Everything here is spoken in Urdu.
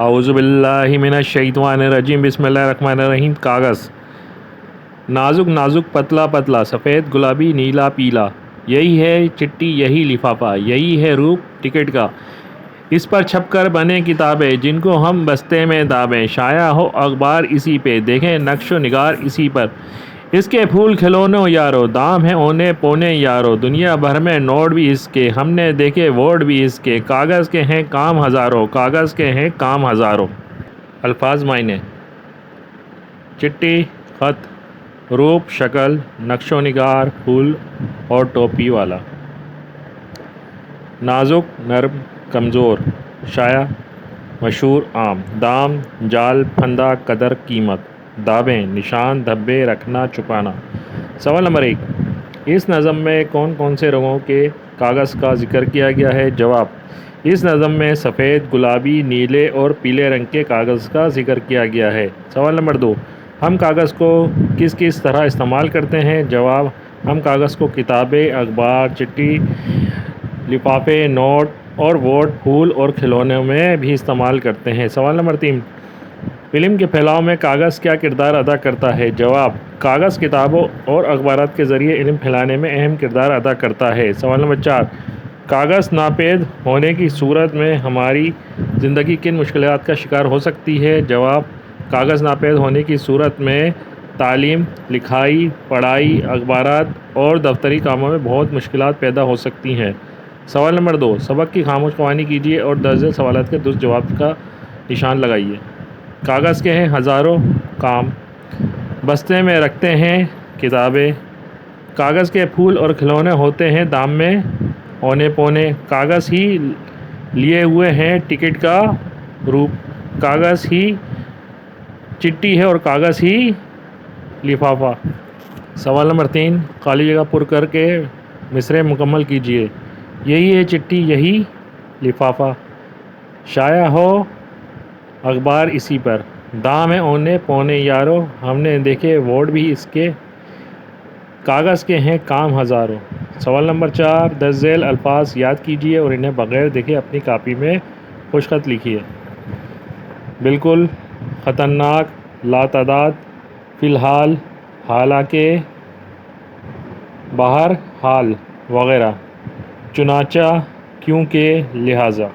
اعوذ باللہ من الشیطان الرجیم، بسم اللہ الرحمن الرحیم۔ کاغذ نازک نازک، پتلا پتلا، سفید گلابی نیلا پیلا، یہی ہے چٹھی، یہی لفافہ، یہی ہے روپ ٹکٹ کا، اس پر چھپ کر بنے کتابیں جن کو ہم بستے میں دابیں، شائع ہو اخبار اسی پہ، دیکھیں نقش و نگار اسی پر، اس کے پھول کھلونوں یارو، دام ہے اونے پونے یارو، دنیا بھر میں نوٹ بھی اس کے، ہم نے دیکھے ووٹ بھی اس کے، کاغذ کے ہیں کام ہزاروں، کاغذ کے ہیں کام ہزاروں۔ الفاظ معنی: چٹھی، خط، روپ شکل، نقش و نگار، پھول اور ٹوپی والا۔ نازک نرم کمزور، شائع مشہور عام۔ دام جال پھندہ قدر قیمت۔ دابیں نشان دھبے رکھنا چھپانا۔ سوال نمبر 1، اس نظم میں کون کون سے رنگوں کے کاغذ کا ذکر کیا گیا ہے؟ جواب: اس نظم میں سفید، گلابی، نیلے اور پیلے رنگ کے کاغذ کا ذکر کیا گیا ہے۔ سوال نمبر 2، ہم کاغذ کو کس کس طرح استعمال کرتے ہیں؟ جواب: ہم کاغذ کو کتابیں، اخبار، چٹھی، لفافے، نوٹ اور ووٹ، پھول اور کھلونوں میں بھی استعمال کرتے ہیں۔ سوال نمبر 3، علم کے پھیلاؤ میں کاغذ کیا کردار ادا کرتا ہے؟ جواب: کاغذ کتابوں اور اخبارات کے ذریعے علم پھیلانے میں اہم کردار ادا کرتا ہے۔ سوال نمبر 4، کاغذ ناپید ہونے کی صورت میں ہماری زندگی کن مشکلات کا شکار ہو سکتی ہے؟ جواب: کاغذ ناپید ہونے کی صورت میں تعلیم، لکھائی، پڑھائی، اخبارات اور دفتری کاموں میں بہت مشکلات پیدا ہو سکتی ہیں۔ سوال نمبر 2، سبق کی خاموش خوانی کیجیے اور درج ذیل سوالات کے درست جواب کا نشان لگائیے۔ کاغذ کے ہیں ہزاروں کام، بستے میں رکھتے ہیں کتابیں، کاغذ کے پھول اور کھلونے ہوتے ہیں دام میں اونے پونے، کاغذ ہی لیے ہوئے ہیں ٹکٹ کا روپ، کاغذ ہی چٹھی ہے اور کاغذ ہی لفافہ۔ سوال نمبر 3، خالی جگہ پر کر کے مصرعے مکمل کیجیے۔ یہی ہے چٹھی، یہی لفافہ، شائع ہو اخبار اسی پر، دام ہے اونے پونے یارو، ہم نے دیکھے ووٹ بھی اس کے، کاغذ کے ہیں کام ہزاروں۔ سوال نمبر 4، درج ذیل الفاظ یاد کیجیے اور انہیں بغیر دیکھے اپنی کاپی میں خوش خط لکھیے۔ بالکل، خطرناک، لاتعداد، فی الحال، حالانکہ، بہر حال وغیرہ، چنانچہ، کیونکہ، لہٰذا۔